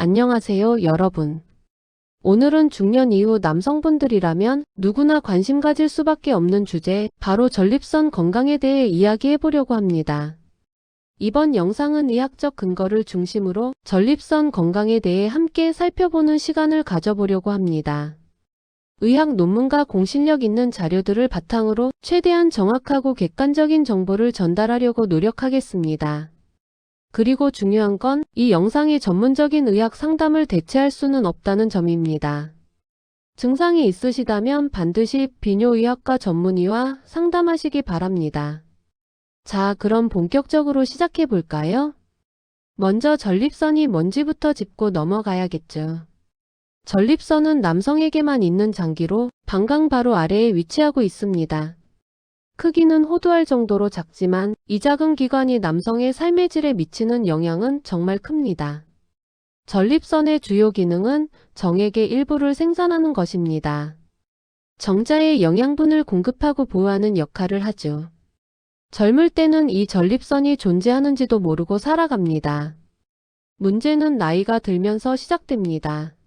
안녕하세요, 여러분. 오늘은 중년 이후 남성분들이라면 누구나 관심 가질 수밖에 없는 주제, 바로 전립선 건강에 대해 이야기해 보려고 합니다. 이번 영상은 의학적 근거를 중심으로 전립선 건강에 대해 함께 살펴보는 시간을 가져보려고 합니다. 의학 논문과 공신력 있는 자료들을 바탕으로 최대한 정확하고 객관적인 정보를 전달하려고 노력하겠습니다. 그리고 중요한 건 이 영상이 전문적인 의학 상담을 대체할 수는 없다는 점입니다. 증상이 있으시다면 반드시 비뇨의학과 전문의와 상담하시기 바랍니다. 자, 그럼 본격적으로 시작해 볼까요? 먼저 전립선이 뭔지부터 짚고 넘어가야겠죠. 전립선은 남성에게만 있는 장기로 방광 바로 아래에 위치하고 있습니다. 크기는 호두알 정도로 작지만 이 작은 기관이 남성의 삶의 질에 미치는 영향은 정말 큽니다. 전립선의 주요 기능은 정액의 일부를 생산하는 것입니다. 정자에 영양분을 공급하고 보호하는 역할을 하죠. 젊을 때는 이 전립선이 존재하는지도 모르고 살아갑니다. 문제는 나이가 들면서 시작됩니다.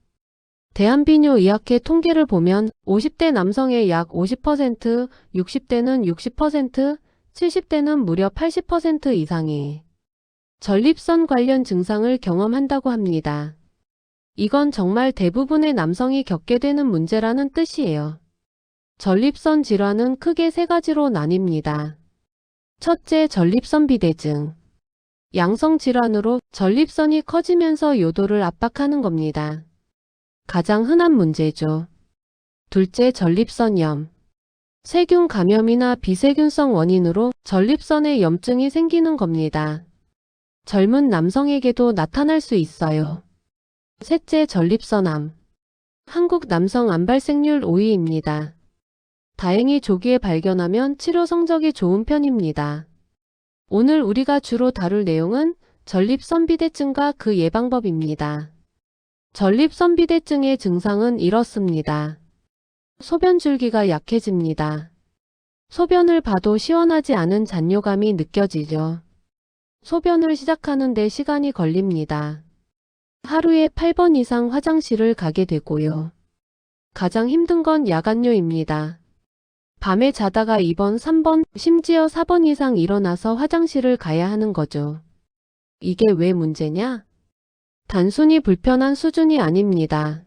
대한비뇨의학회 통계를 보면 50대 남성의 약 50%, 60대는 60%, 70대는 무려 80% 이상이 전립선 관련 증상을 경험한다고 합니다. 이건 정말 대부분의 남성이 겪게 되는 문제라는 뜻이에요. 전립선 질환은 크게 세 가지로 나뉩니다. 첫째, 전립선 비대증. 양성 질환으로 전립선이 커지면서 요도를 압박하는 겁니다. 가장 흔한 문제죠. 둘째, 전립선염. 세균 감염이나 비세균성 원인으로 전립선에 염증이 생기는 겁니다. 젊은 남성에게도 나타날 수 있어요. 셋째, 전립선암. 한국 남성 암 발생률 5위입니다. 다행히 조기에 발견하면 치료 성적이 좋은 편입니다. 오늘 우리가 주로 다룰 내용은 전립선 비대증과 그 예방법입니다. 전립선 비대증의 증상은 이렇습니다. 소변 줄기가 약해집니다. 소변을 봐도 시원하지 않은 잔뇨감이 느껴지죠. 소변을 시작하는 데 시간이 걸립니다. 하루에 8번 이상 화장실을 가게 되고요. 가장 힘든 건 야간뇨입니다. 밤에 자다가 2번, 3번, 심지어 4번 이상 일어나서 화장실을 가야 하는 거죠. 이게 왜 문제냐? 단순히 불편한 수준이 아닙니다.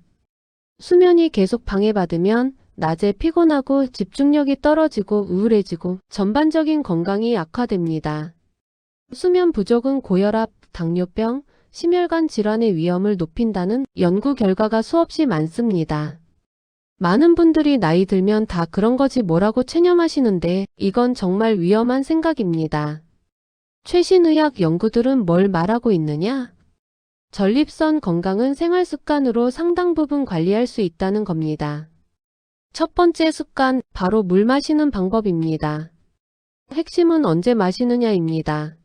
수면이 계속 방해받으면 낮에 피곤하고 집중력이 떨어지고 우울해지고 전반적인 건강이 악화됩니다. 수면 부족은 고혈압, 당뇨병, 심혈관 질환의 위험을 높인다는 연구 결과가 수없이 많습니다. 많은 분들이 나이 들면 다 그런 거지 뭐라고 체념하시는데 이건 정말 위험한 생각입니다. 최신 의학 연구들은 뭘 말하고 있느냐? 전립선 건강은 생활 습관으로 상당 부분 관리할 수 있다는 겁니다. 첫 번째 습관, 바로 물 마시는 방법입니다. 핵심은 언제 마시느냐입니다.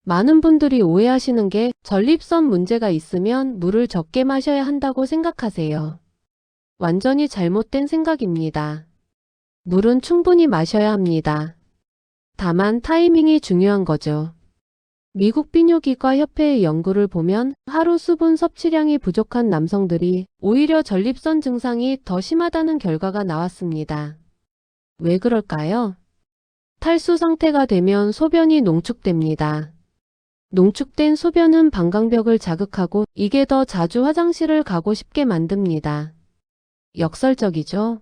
많은 분들이 오해하시는 게 전립선 문제가 있으면 물을 적게 마셔야 한다고 생각하세요. 완전히 잘못된 생각입니다. 물은 충분히 마셔야 합니다. 다만 타이밍이 중요한 거죠. 미국 비뇨기과 협회의 연구를 보면 하루 수분 섭취량이 부족한 남성들이 오히려 전립선 증상이 더 심하다는 결과가 나왔습니다. 왜 그럴까요? 탈수 상태가 되면 소변이 농축됩니다. 농축된 소변은 방광벽을 자극하고 이게 더 자주 화장실을 가고 싶게 만듭니다. 역설적이죠?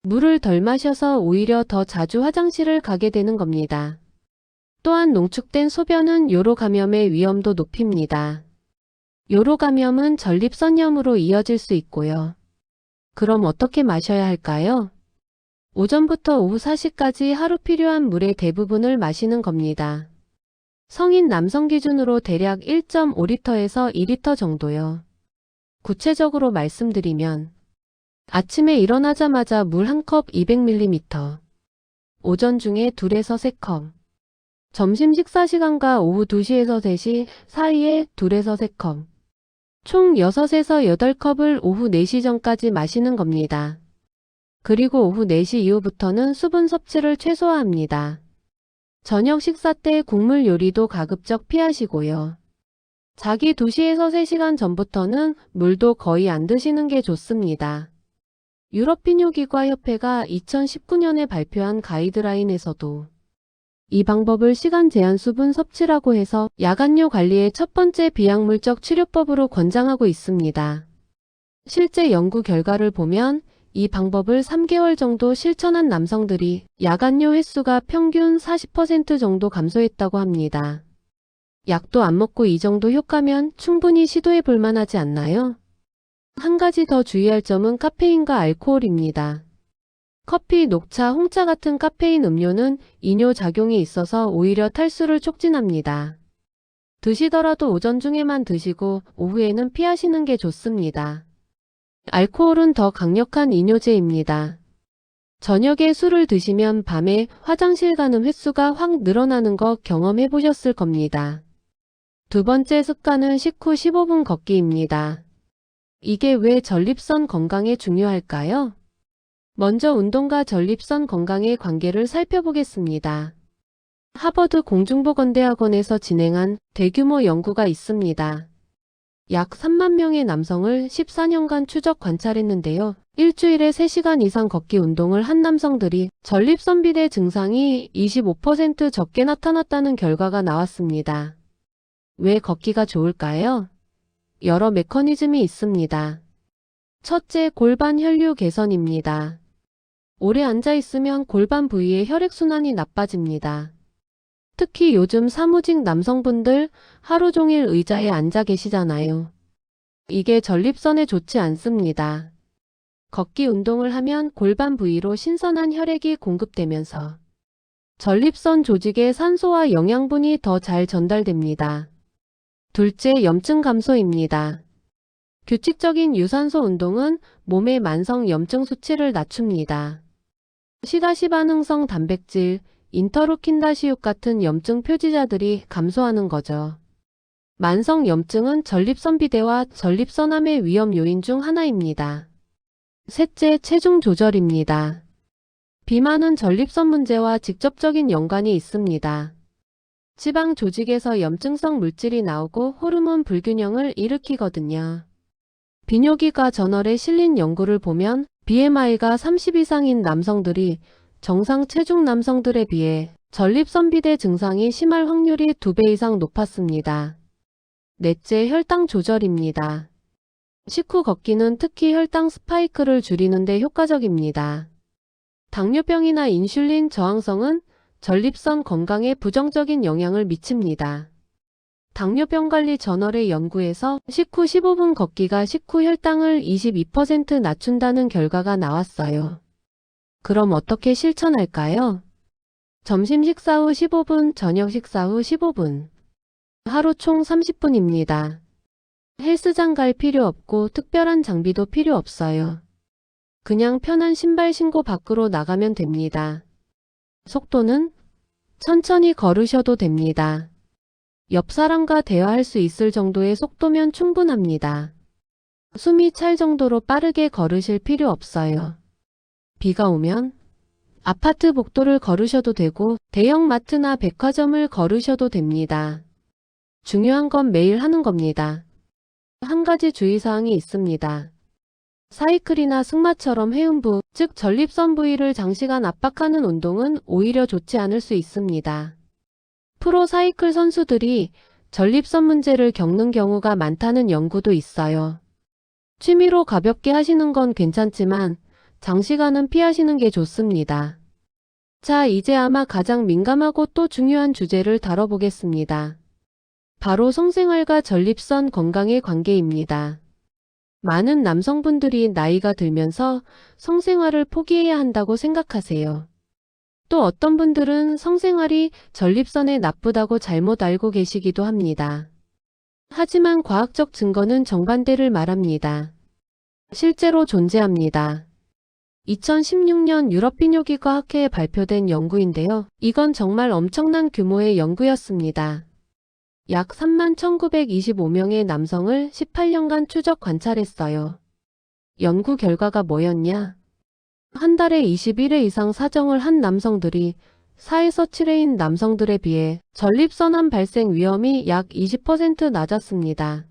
물을 덜 마셔서 오히려 더 자주 화장실을 가게 되는 겁니다. 또한 농축된 소변은 요로 감염의 위험도 높입니다. 요로 감염은 전립선염으로 이어질 수 있고요. 그럼 어떻게 마셔야 할까요? 오전부터 오후 4시까지 하루 필요한 물의 대부분을 마시는 겁니다. 성인 남성 기준으로 대략 1.5리터에서 2리터 정도요. 구체적으로 말씀드리면 아침에 일어나자마자 물 1컵 200ml, 오전 중에 2에서 3컵, 점심 식사 시간과 오후 2시에서 3시 사이에 2에서 3컵, 총 6에서 8컵을 오후 4시 전까지 마시는 겁니다. 그리고 오후 4시 이후부터는 수분 섭취를 최소화합니다. 저녁 식사 때 국물 요리도 가급적 피하시고요. 자기 2시에서 3시간 전부터는 물도 거의 안 드시는 게 좋습니다. 유럽비뇨기과협회가 2019년에 발표한 가이드라인에서도 이 방법을 시간 제한 수분 섭취라고 해서 야간뇨 관리의 첫 번째 비약물적 치료법으로 권장하고 있습니다. 실제 연구 결과를 보면 이 방법을 3개월 정도 실천한 남성들이 야간뇨 횟수가 평균 40% 정도 감소했다고 합니다. 약도 안 먹고 이 정도 효과면 충분히 시도해 볼 만하지 않나요? 한 가지 더 주의할 점은 카페인과 알코올입니다. 커피, 녹차, 홍차 같은 카페인 음료는 이뇨 작용이 있어서 오히려 탈수를 촉진합니다. 드시더라도 오전 중에만 드시고 오후에는 피하시는 게 좋습니다. 알코올은 더 강력한 이뇨제입니다. 저녁에 술을 드시면 밤에 화장실 가는 횟수가 확 늘어나는 거 경험해 보셨을 겁니다. 두 번째 습관은 식후 15분 걷기입니다. 이게 왜 전립선 건강에 중요할까요? 먼저 운동과 전립선 건강의 관계를 살펴보겠습니다. 하버드 공중보건대학원에서 진행한 대규모 연구가 있습니다. 약 3만 명의 남성을 14년간 추적 관찰했는데요. 일주일에 3시간 이상 걷기 운동을 한 남성들이 전립선 비대 증상이 25% 적게 나타났다는 결과가 나왔습니다. 왜 걷기가 좋을까요? 여러 메커니즘이 있습니다. 첫째, 골반 혈류 개선입니다. 오래 앉아있으면 골반 부위의 혈액순환이 나빠집니다. 특히 요즘 사무직 남성분들 하루 종일 의자에 앉아 계시잖아요. 이게 전립선에 좋지 않습니다. 걷기 운동을 하면 골반 부위로 신선한 혈액이 공급되면서 전립선 조직에 산소와 영양분이 더 잘 전달됩니다. 둘째, 염증 감소입니다. 규칙적인 유산소 운동은 몸의 만성 염증 수치를 낮춥니다. 시다시 반응성 단백질, 인터루킨-6 같은 염증 표지자들이 감소하는 거죠. 만성 염증은 전립선 비대와 전립선암의 위험 요인 중 하나입니다. 셋째, 체중 조절입니다. 비만은 전립선 문제와 직접적인 연관이 있습니다. 지방 조직에서 염증성 물질이 나오고 호르몬 불균형을 일으키거든요. 비뇨기과 저널에 실린 연구를 보면 BMI가 30 이상인 남성들이 정상 체중 남성들에 비해 전립선 비대 증상이 심할 확률이 2배 이상 높았습니다. 넷째, 혈당 조절입니다. 식후 걷기는 특히 혈당 스파이크를 줄이는 데 효과적입니다. 당뇨병이나 인슐린 저항성은 전립선 건강에 부정적인 영향을 미칩니다. 당뇨병 관리 저널의 연구에서 식후 15분 걷기가 식후 혈당을 22% 낮춘다는 결과가 나왔어요. 그럼 어떻게 실천할까요? 점심 식사 후 15분, 저녁 식사 후 15분. 하루 총 30분입니다. 헬스장 갈 필요 없고 특별한 장비도 필요 없어요. 그냥 편한 신발 신고 밖으로 나가면 됩니다. 속도는 천천히 걸으셔도 됩니다. 옆 사람과 대화할 수 있을 정도의 속도면 충분합니다. 숨이 찰 정도로 빠르게 걸으실 필요 없어요. 비가 오면 아파트 복도를 걸으셔도 되고 대형 마트나 백화점을 걸으셔도 됩니다. 중요한 건 매일 하는 겁니다. 한 가지 주의사항이 있습니다. 사이클이나 승마처럼 회음부, 즉 전립선 부위를 장시간 압박하는 운동은 오히려 좋지 않을 수 있습니다. 프로 사이클 선수들이 전립선 문제를 겪는 경우가 많다는 연구도 있어요. 취미로 가볍게 하시는 건 괜찮지만 장시간은 피하시는 게 좋습니다. 자, 이제 아마 가장 민감하고 또 중요한 주제를 다뤄보겠습니다. 바로 성생활과 전립선 건강의 관계입니다. 많은 남성분들이 나이가 들면서 성생활을 포기해야 한다고 생각하세요. 또 어떤 분들은 성생활이 전립선에 나쁘다고 잘못 알고 계시기도 합니다. 하지만 과학적 증거는 정반대를 말합니다. 실제로 존재합니다. 2016년 유럽비뇨기과 학회에 발표된 연구인데요. 이건 정말 엄청난 규모의 연구였습니다. 약 31,925명의 남성을 18년간 추적 관찰했어요. 연구 결과가 뭐였냐? 한 달에 21회 이상 사정을 한 남성들이 4에서 7회인 남성들에 비해 전립선암 발생 위험이 약 20% 낮았습니다.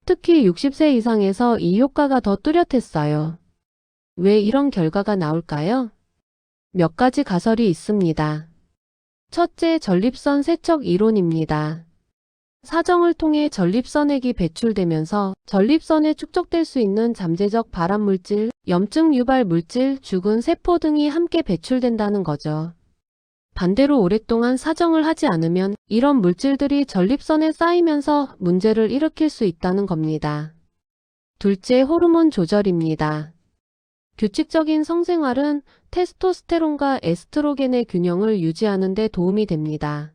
특히 60세 이상에서 이 효과가 더 뚜렷했어요. 왜 이런 결과가 나올까요? 몇 가지 가설이 있습니다. 첫째, 전립선 세척 이론입니다. 사정을 통해 전립선액이 배출되면서 전립선에 축적될 수 있는 잠재적 발암물질, 염증 유발 물질, 죽은 세포 등이 함께 배출된다는 거죠. 반대로 오랫동안 사정을 하지 않으면 이런 물질들이 전립선에 쌓이면서 문제를 일으킬 수 있다는 겁니다. 둘째, 호르몬 조절입니다. 규칙적인 성생활은 테스토스테론과 에스트로겐의 균형을 유지하는 데 도움이 됩니다.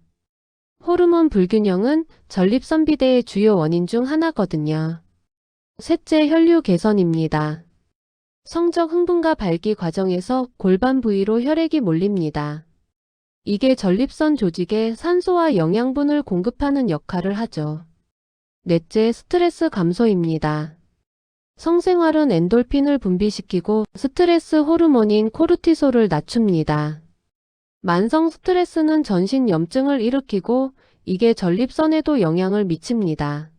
호르몬 불균형은 전립선 비대의 주요 원인 중 하나거든요. 셋째, 혈류 개선입니다. 성적 흥분과 발기 과정에서 골반 부위로 혈액이 몰립니다. 이게 전립선 조직에 산소와 영양분을 공급하는 역할을 하죠. 넷째, 스트레스 감소입니다. 성생활은 엔돌핀을 분비시키고 스트레스 호르몬인 코르티솔을 낮춥니다. 만성 스트레스는 전신 염증을 일으키고 이게 전립선에도 영향을 미칩니다.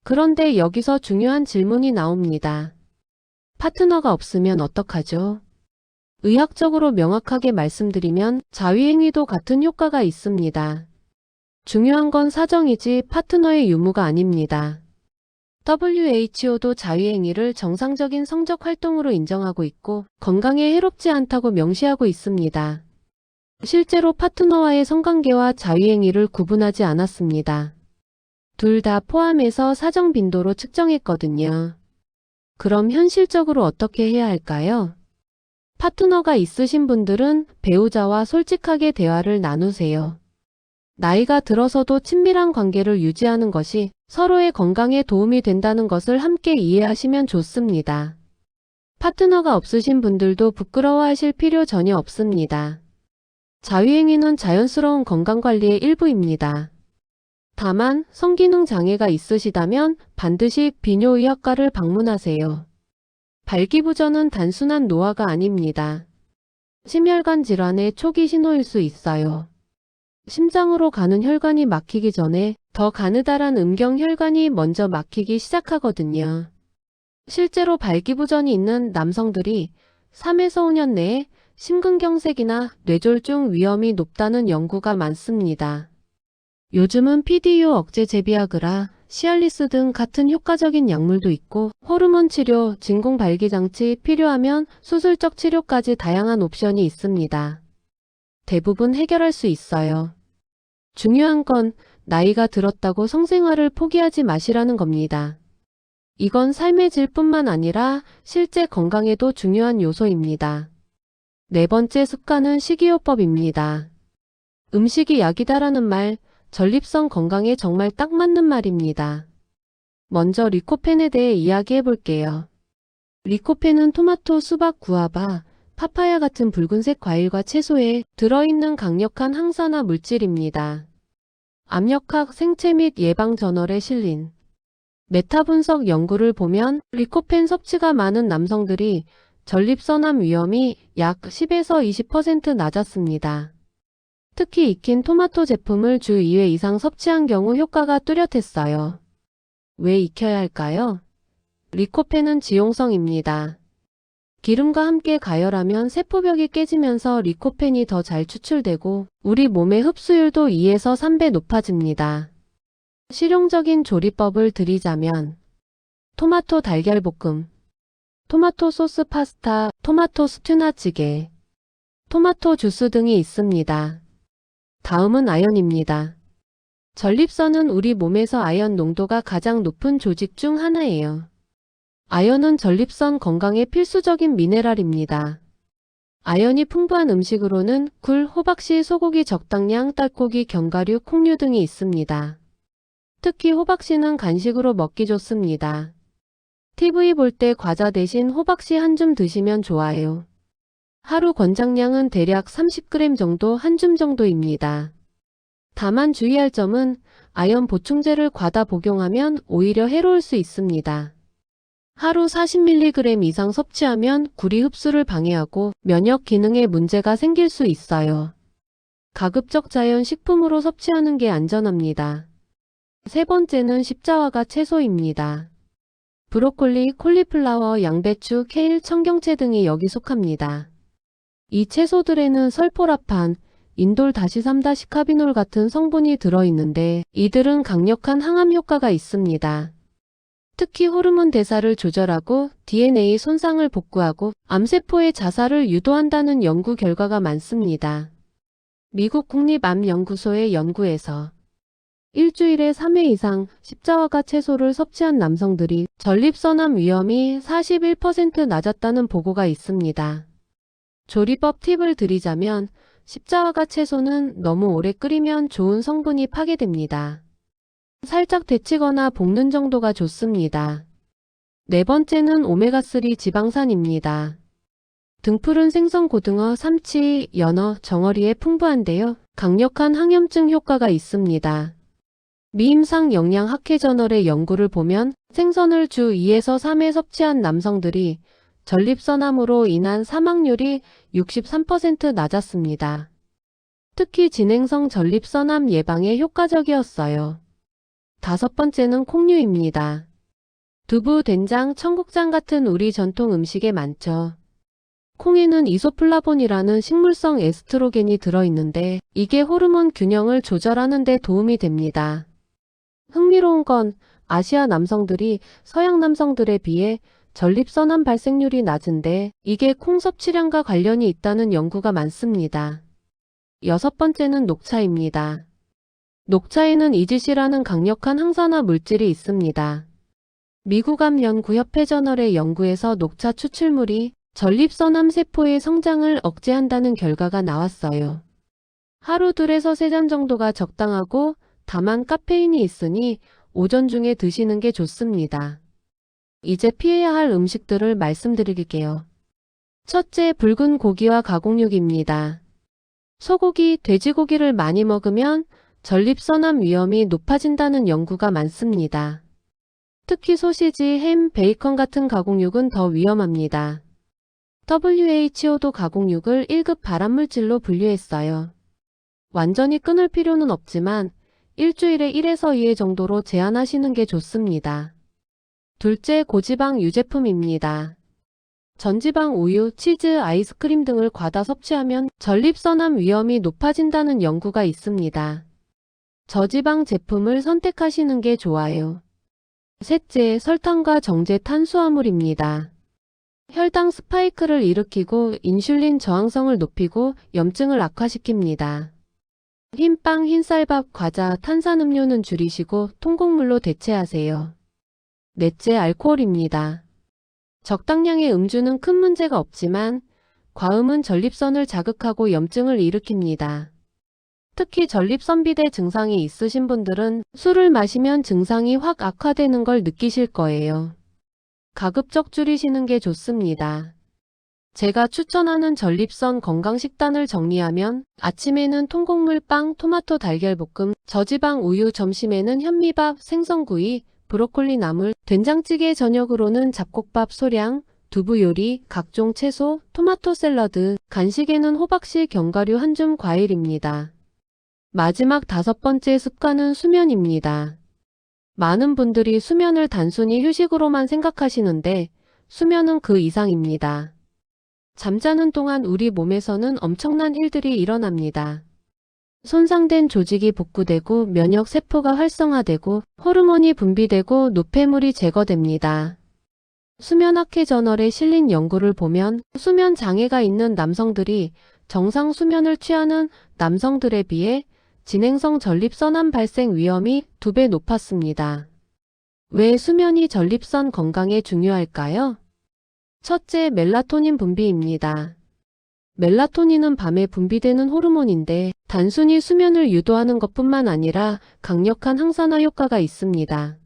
그런데 여기서 중요한 질문이 나옵니다. 파트너가 없으면 어떡하죠? 의학적으로 명확하게 말씀드리면 자위행위도 같은 효과가 있습니다. 중요한 건 사정이지 파트너의 유무가 아닙니다. WHO도 자위행위를 정상적인 성적 활동으로 인정하고 있고 건강에 해롭지 않다고 명시하고 있습니다. 실제로 파트너와의 성관계와 자위행위를 구분하지 않았습니다. 둘 다 포함해서 사정 빈도로 측정했거든요. 그럼 현실적으로 어떻게 해야 할까요? 파트너가 있으신 분들은 배우자와 솔직하게 대화를 나누세요. 나이가 들어서도 친밀한 관계를 유지하는 것이 서로의 건강에 도움이 된다는 것을 함께 이해하시면 좋습니다. 파트너가 없으신 분들도 부끄러워하실 필요 전혀 없습니다. 자위행위는 자연스러운 건강관리의 일부입니다. 다만 성기능 장애가 있으시다면 반드시 비뇨의학과를 방문하세요. 발기부전은 단순한 노화가 아닙니다. 심혈관 질환의 초기 신호일 수 있어요. 심장으로 가는 혈관이 막히기 전에 더 가느다란 음경혈관이 먼저 막히기 시작하거든요. 실제로 발기부전이 있는 남성들이 3에서 5년 내에 심근경색이나 뇌졸중 위험이 높다는 연구가 많습니다. 요즘은 PDU 억제 제비아그라, 시알리스 등 같은 효과적인 약물도 있고 호르몬 치료, 진공 발기장치 필요하면 수술적 치료까지 다양한 옵션이 있습니다. 대부분 해결할 수 있어요. 중요한 건 나이가 들었다고 성생활을 포기하지 마시라는 겁니다. 이건 삶의 질뿐만 아니라 실제 건강에도 중요한 요소입니다. 네 번째 습관은 식이요법입니다. 음식이 약이다라는 말, 전립선 건강에 정말 딱 맞는 말입니다. 먼저 리코펜에 대해 이야기해 볼게요. 리코펜은 토마토, 수박, 구아바, 파파야 같은 붉은색 과일과 채소에 들어있는 강력한 항산화 물질입니다. 압력학 생체 및 예방 저널에 실린 메타 분석 연구를 보면 리코펜 섭취가 많은 남성들이 전립선암 위험이 약 10에서 20% 낮았습니다. 특히 익힌 토마토 제품을 주 2회 이상 섭취한 경우 효과가 뚜렷했어요. 왜 익혀야 할까요? 리코펜은 지용성입니다. 기름과 함께 가열하면 세포벽이 깨지면서 리코펜이 더 잘 추출되고 우리 몸의 흡수율도 2에서 3배 높아집니다. 실용적인 조리법을 드리자면 토마토 달걀볶음, 토마토 소스 파스타, 토마토 스튜나 찌개, 토마토 주스 등이 있습니다. 다음은 아연입니다. 전립선은 우리 몸에서 아연 농도가 가장 높은 조직 중 하나예요. 아연은 전립선 건강에 필수적인 미네랄입니다. 아연이 풍부한 음식으로는 굴, 호박씨, 소고기 적당량, 딸고기, 견과류, 콩류 등이 있습니다. 특히 호박씨는 간식으로 먹기 좋습니다. TV 볼 때 과자 대신 호박씨 한 줌 드시면 좋아요. 하루 권장량은 대략 30g 정도 한 줌 정도입니다. 다만 주의할 점은 아연 보충제를 과다 복용하면 오히려 해로울 수 있습니다. 하루 40mg 이상 섭취하면 구리 흡수를 방해하고 면역 기능에 문제가 생길 수 있어요. 가급적 자연 식품으로 섭취하는 게 안전합니다. 세 번째는 십자화과 채소입니다. 브로콜리, 콜리플라워, 양배추, 케일, 청경채 등이 여기 속합니다. 이 채소들에는 설포라판, 인돌-3-카비놀 같은 성분이 들어있는데 이들은 강력한 항암 효과가 있습니다. 특히 호르몬 대사를 조절하고 DNA 손상을 복구하고 암세포의 자살을 유도한다는 연구 결과가 많습니다. 미국 국립암연구소의 연구에서 일주일에 3회 이상 십자화과 채소를 섭취한 남성들이 전립선암 위험이 41% 낮았다는 보고가 있습니다. 조리법 팁을 드리자면 십자화과 채소는 너무 오래 끓이면 좋은 성분이 파괴됩니다. 살짝 데치거나 볶는 정도가 좋습니다. 네 번째는 오메가3 지방산입니다. 등푸른 생선, 고등어, 삼치, 연어, 정어리에 풍부한데요. 강력한 항염증 효과가 있습니다. 미임상 영양학회 저널의 연구를 보면 생선을 주 2에서 3회 섭취한 남성들이 전립선암으로 인한 사망률이 63% 낮았습니다. 특히 진행성 전립선암 예방에 효과적이었어요. 다섯 번째는 콩류입니다. 두부, 된장, 청국장 같은 우리 전통 음식에 많죠. 콩에는 이소플라본이라는 식물성 에스트로겐이 들어있는데 이게 호르몬 균형을 조절하는 데 도움이 됩니다. 흥미로운 건 아시아 남성들이 서양 남성들에 비해 전립선암 발생률이 낮은데 이게 콩 섭취량과 관련이 있다는 연구가 많습니다. 여섯 번째는 녹차입니다. 녹차에는 이지시라는 강력한 항산화 물질이 있습니다. 미국 암연구협회 저널의 연구에서 녹차 추출물이 전립선암 세포의 성장을 억제한다는 결과가 나왔어요. 하루 2에서 3잔 정도가 적당하고 다만 카페인이 있으니 오전 중에 드시는 게 좋습니다. 이제 피해야 할 음식들을 말씀드릴게요. 첫째, 붉은 고기와 가공육입니다. 소고기, 돼지고기를 많이 먹으면 전립선암 위험이 높아진다는 연구가 많습니다. 특히 소시지, 햄, 베이컨 같은 가공육은 더 위험합니다. WHO도 가공육을 1급 발암물질로 분류했어요. 완전히 끊을 필요는 없지만 일주일에 1에서 2회 정도로 제한하시는 게 좋습니다. 둘째, 고지방 유제품입니다. 전지방 우유, 치즈, 아이스크림 등을 과다 섭취하면 전립선암 위험이 높아진다는 연구가 있습니다. 저지방 제품을 선택하시는 게 좋아요. 셋째, 설탕과 정제 탄수화물입니다. 혈당 스파이크를 일으키고 인슐린 저항성을 높이고 염증을 악화시킵니다. 흰빵, 흰쌀밥, 과자, 탄산음료는 줄이시고 통곡물로 대체하세요. 넷째, 알코올입니다. 적당량의 음주는 큰 문제가 없지만 과음은 전립선을 자극하고 염증을 일으킵니다. 특히 전립선비대 증상이 있으신 분들은 술을 마시면 증상이 확 악화되는 걸 느끼실 거예요. 가급적 줄이시는 게 좋습니다. 제가 추천하는 전립선 건강식단을 정리하면 아침에는 통곡물 빵, 토마토 달걀볶음, 저지방 우유, 점심에는 현미밥, 생선구이, 브로콜리 나물, 된장찌개, 저녁으로는 잡곡밥 소량, 두부 요리, 각종 채소, 토마토 샐러드, 간식에는 호박씨, 견과류 한 줌 과일입니다. 마지막 다섯 번째 습관은 수면입니다. 많은 분들이 수면을 단순히 휴식으로만 생각하시는데 수면은 그 이상입니다. 잠자는 동안 우리 몸에서는 엄청난 일들이 일어납니다. 손상된 조직이 복구되고 면역 세포가 활성화되고 호르몬이 분비되고 노폐물이 제거됩니다. 수면학회 저널에 실린 연구를 보면 수면 장애가 있는 남성들이 정상 수면을 취하는 남성들에 비해 진행성 전립선암 발생 위험이 2배 높았습니다. 왜 수면이 전립선 건강에 중요할까요? 첫째, 멜라토닌 분비입니다. 멜라토닌은 밤에 분비되는 호르몬인데 단순히 수면을 유도하는 것뿐만 아니라 강력한 항산화 효과가 있습니다.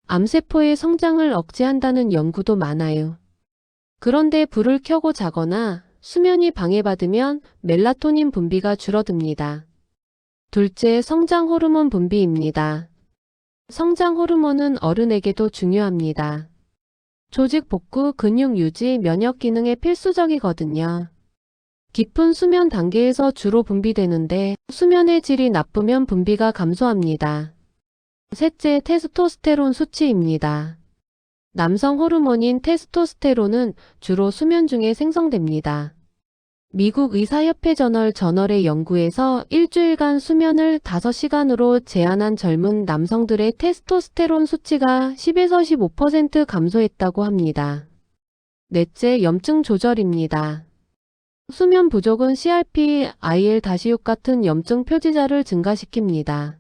암세포의 성장을 억제한다는 연구도 많아요. 그런데 불을 켜고 자거나 수면이 방해받으면 멜라토닌 분비가 줄어듭니다. 둘째, 성장 호르몬 분비입니다. 성장 호르몬은 어른에게도 중요합니다. 조직 복구, 근육 유지, 면역 기능에 필수적이거든요. 깊은 수면 단계에서 주로 분비되는데 수면의 질이 나쁘면 분비가 감소합니다. 셋째, 테스토스테론 수치입니다. 남성 호르몬인 테스토스테론은 주로 수면 중에 생성됩니다. 미국 의사협회 저널의 연구에서 일주일간 수면을 5시간으로 제한한 젊은 남성들의 테스토스테론 수치가 10에서 15% 감소했다고 합니다. 넷째, 염증 조절입니다. 수면 부족은 CRP, IL-6 같은 염증 표지자를 증가시킵니다.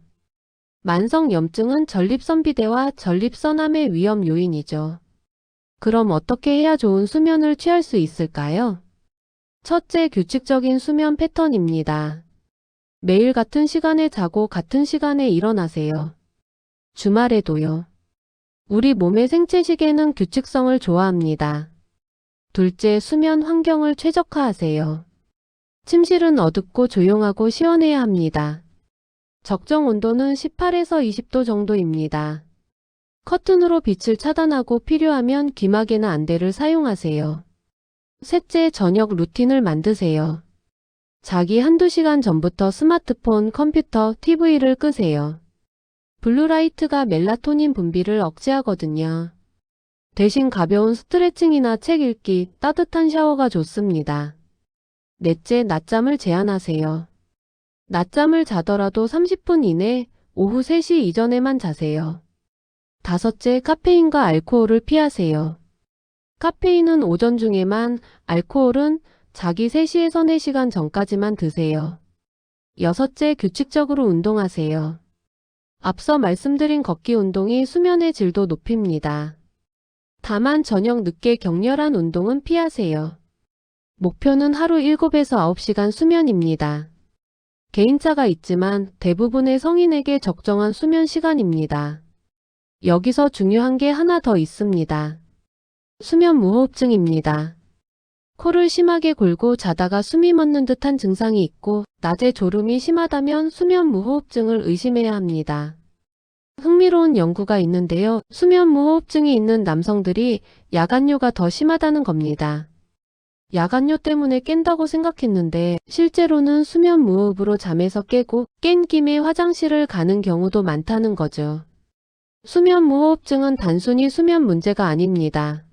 만성 염증은 전립선 비대와 전립선암의 위험 요인이죠. 그럼 어떻게 해야 좋은 수면을 취할 수 있을까요? 첫째, 규칙적인 수면 패턴입니다. 매일 같은 시간에 자고 같은 시간에 일어나세요. 주말에도요. 우리 몸의 생체 시계는 규칙성을 좋아합니다. 둘째, 수면 환경을 최적화하세요. 침실은 어둡고 조용하고 시원해야 합니다. 적정 온도는 18에서 20도 정도입니다. 커튼으로 빛을 차단하고 필요하면 귀마개나 안대를 사용하세요. 셋째, 저녁 루틴을 만드세요. 자기 한두 시간 전부터 스마트폰, 컴퓨터, TV를 끄세요. 블루라이트가 멜라토닌 분비를 억제하거든요. 대신 가벼운 스트레칭이나 책 읽기, 따뜻한 샤워가 좋습니다. 넷째, 낮잠을 제한하세요. 낮잠을 자더라도 30분 이내, 오후 3시 이전에만 자세요. 다섯째, 카페인과 알코올을 피하세요. 카페인은 오전 중에만, 알코올은 자기 3시에서 4시간 전까지만 드세요. 여섯째, 규칙적으로 운동하세요. 앞서 말씀드린 걷기 운동이 수면의 질도 높입니다. 다만 저녁 늦게 격렬한 운동은 피하세요. 목표는 하루 7에서 9시간 수면입니다. 개인차가 있지만 대부분의 성인에게 적정한 수면 시간입니다. 여기서 중요한 게 하나 더 있습니다. 수면 무호흡증입니다. 코를 심하게 골고 자다가 숨이 멎는 듯한 증상이 있고 낮에 졸음이 심하다면 수면 무호흡증을 의심해야 합니다. 흥미로운 연구가 있는데요. 수면 무호흡증이 있는 남성들이 야간뇨가 더 심하다는 겁니다. 야간뇨 때문에 깬다고 생각했는데 실제로는 수면 무호흡으로 잠에서 깨고 깬 김에 화장실을 가는 경우도 많다는 거죠. 수면 무호흡증은 단순히 수면 문제가 아닙니다.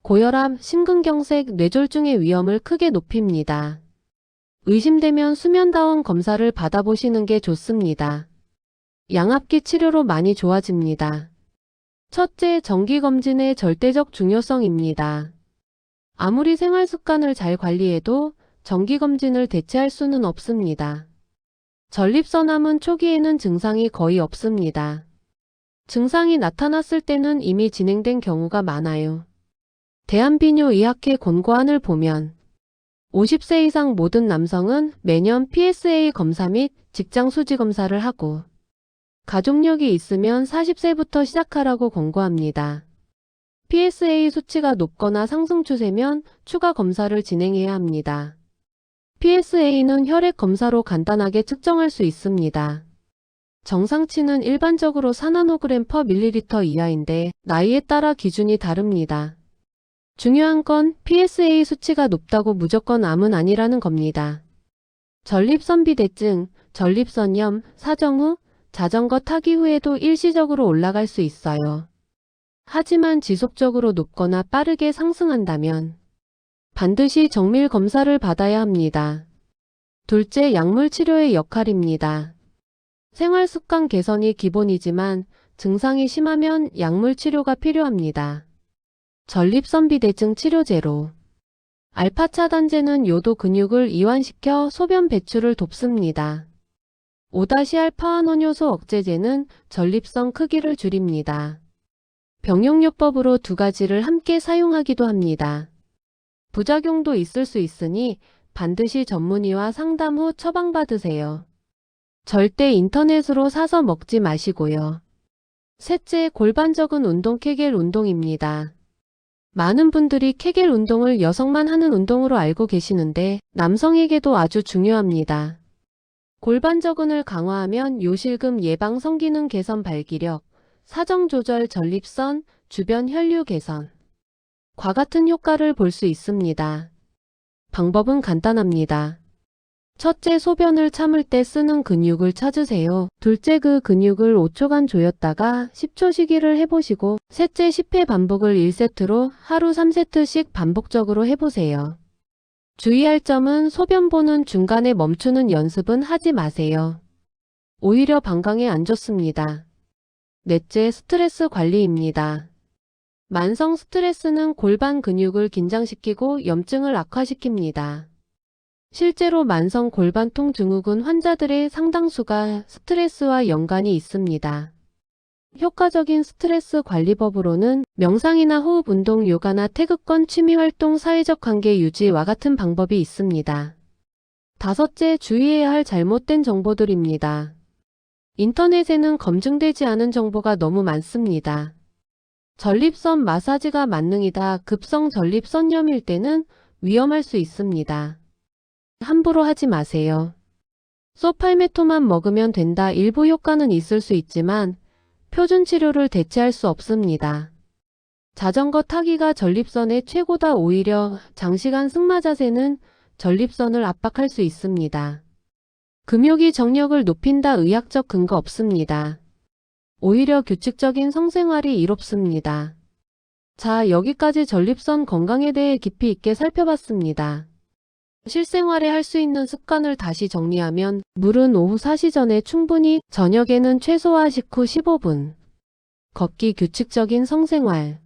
고혈압, 심근경색, 뇌졸중의 위험을 크게 높입니다. 의심되면 수면다원 검사를 받아보시는 게 좋습니다. 양압기 치료로 많이 좋아집니다. 첫째, 정기검진의 절대적 중요성입니다. 아무리 생활습관을 잘 관리해도 정기검진을 대체할 수는 없습니다. 전립선암은 초기에는 증상이 거의 없습니다. 증상이 나타났을 때는 이미 진행된 경우가 많아요. 대한비뇨의학회 권고안을 보면 50세 이상 모든 남성은 매년 PSA 검사 및 직장 수지 검사를 하고 가족력이 있으면 40세부터 시작하라고 권고합니다. PSA 수치가 높거나 상승 추세면 추가 검사를 진행해야 합니다. PSA는 혈액 검사로 간단하게 측정할 수 있습니다. 정상치는 일반적으로 4나노그램/ml 이하인데 나이에 따라 기준이 다릅니다. 중요한 건 PSA 수치가 높다고 무조건 암은 아니라는 겁니다. 전립선비대증, 전립선염, 사정 후, 자전거 타기 후에도 일시적으로 올라갈 수 있어요. 하지만 지속적으로 높거나 빠르게 상승한다면 반드시 정밀 검사를 받아야 합니다. 둘째, 약물 치료의 역할입니다. 생활습관 개선이 기본이지만 증상이 심하면 약물 치료가 필요합니다. 전립선비대증 치료제로 알파 차단제는 요도 근육을 이완시켜 소변 배출을 돕습니다. 5-알파화논효소 억제제는 전립선 크기를 줄입니다. 병용요법으로 두 가지를 함께 사용하기도 합니다. 부작용도 있을 수 있으니 반드시 전문의와 상담 후 처방받으세요. 절대 인터넷으로 사서 먹지 마시고요. 셋째, 골반적은 운동 케겔 운동입니다. 많은 분들이 케겔 운동을 여성만 하는 운동으로 알고 계시는데 남성에게도 아주 중요합니다. 골반적은을 강화하면 요실금 예방 성기능 개선 발기력, 사정 조절 전립선, 주변 혈류 개선, 과 같은 효과를 볼 수 있습니다. 방법은 간단합니다. 첫째, 소변을 참을 때 쓰는 근육을 찾으세요. 둘째, 그 근육을 5초간 조였다가 10초 쉬기를 해보시고, 셋째, 10회 반복을 1세트로 하루 3세트씩 반복적으로 해보세요. 주의할 점은 소변 보는 중간에 멈추는 연습은 하지 마세요. 오히려 방광에 안 좋습니다. 넷째, 스트레스 관리입니다. 만성 스트레스는 골반 근육을 긴장시키고 염증을 악화시킵니다. 실제로 만성 골반통 증후군 환자들의 상당수가 스트레스와 연관이 있습니다. 효과적인 스트레스 관리법으로는 명상이나 호흡 운동, 요가나 태극권, 취미활동, 사회적 관계 유지와 같은 방법이 있습니다. 다섯째, 주의해야 할 잘못된 정보들입니다. 인터넷에는 검증되지 않은 정보가 너무 많습니다. 전립선 마사지가 만능이다. 급성 전립선염일 때는 위험할 수 있습니다. 함부로 하지 마세요. 소팔메토만 먹으면 된다. 일부 효과는 있을 수 있지만 표준 치료를 대체할 수 없습니다. 자전거 타기가 전립선에 최고다. 오히려 장시간 승마 자세는 전립선을 압박할 수 있습니다. 금욕이 정력을 높인다. 의학적 근거 없습니다. 오히려 규칙적인 성생활이 이롭습니다. 자, 여기까지 전립선 건강에 대해 깊이 있게 살펴봤습니다. 실생활에 할 수 있는 습관을 다시 정리하면 물은 오후 4시 전에 충분히, 저녁에는 최소화 식후 15분. 걷기, 규칙적인 성생활.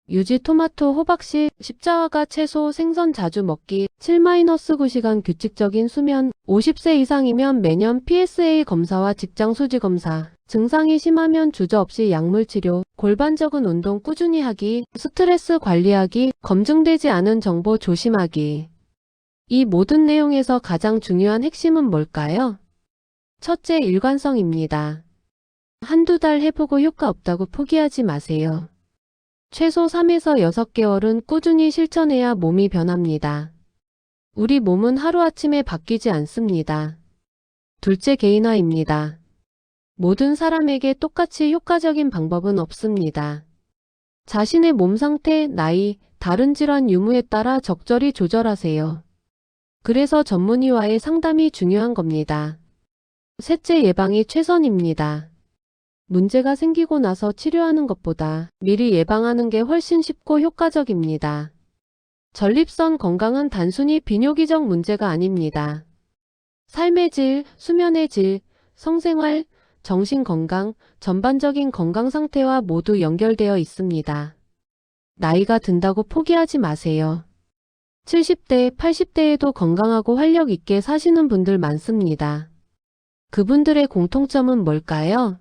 유지, 토마토, 호박씨, 십자화과 채소, 생선 자주 먹기, 7-9시간 규칙적인 수면. 50세 이상이면 매년 PSA 검사와 직장 수지 검사. 증상이 심하면 주저없이 약물 치료, 골반적인 운동 꾸준히 하기, 스트레스 관리하기, 검증되지 않은 정보 조심하기. 이 모든 내용에서 가장 중요한 핵심은 뭘까요? 첫째, 일관성입니다. 한두 달 해보고 효과 없다고 포기하지 마세요. 최소 3에서 6개월은 꾸준히 실천해야 몸이 변합니다. 우리 몸은 하루아침에 바뀌지 않습니다. 둘째, 개인화입니다. 모든 사람에게 똑같이 효과적인 방법은 없습니다. 자신의 몸 상태, 나이, 다른 질환 유무에 따라 적절히 조절하세요. 그래서 전문의와의 상담이 중요한 겁니다. 셋째, 예방이 최선입니다. 문제가 생기고 나서 치료하는 것보다 미리 예방하는 게 훨씬 쉽고 효과적입니다. 전립선 건강은 단순히 비뇨기적 문제가 아닙니다. 삶의 질, 수면의 질, 성생활, 정신건강, 전반적인 건강 상태와 모두 연결되어 있습니다. 나이가 든다고 포기하지 마세요. 70대, 80대에도 건강하고 활력 있게 사시는 분들 많습니다. 그분들의 공통점은 뭘까요?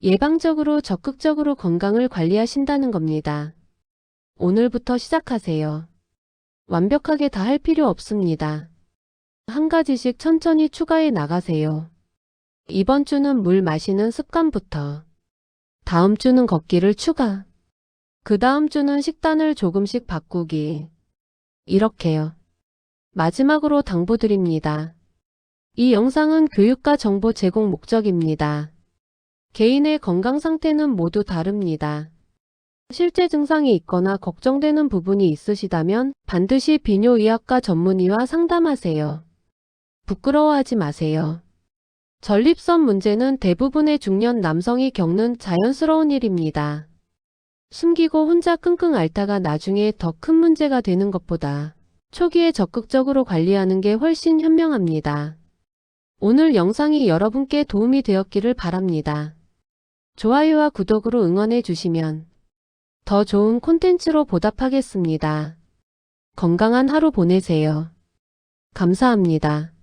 예방적으로 적극적으로 건강을 관리하신다는 겁니다. 오늘부터 시작하세요. 완벽하게 다 할 필요 없습니다. 한 가지씩 천천히 추가해 나가세요. 이번 주는 물 마시는 습관부터. 다음 주는 걷기를 추가. 그 다음 주는 식단을 조금씩 바꾸기. 이렇게요. 마지막으로 당부드립니다. 이 영상은 교육과 정보 제공 목적입니다. 개인의 건강 상태는 모두 다릅니다. 실제 증상이 있거나 걱정되는 부분이 있으시다면 반드시 비뇨의학과 전문의와 상담하세요. 부끄러워하지 마세요. 전립선 문제는 대부분의 중년 남성이 겪는 자연스러운 일입니다. 숨기고 혼자 끙끙 앓다가 나중에 더 큰 문제가 되는 것보다 초기에 적극적으로 관리하는 게 훨씬 현명합니다. 오늘 영상이 여러분께 도움이 되었기를 바랍니다. 좋아요와 구독으로 응원해 주시면 더 좋은 콘텐츠로 보답하겠습니다. 건강한 하루 보내세요. 감사합니다.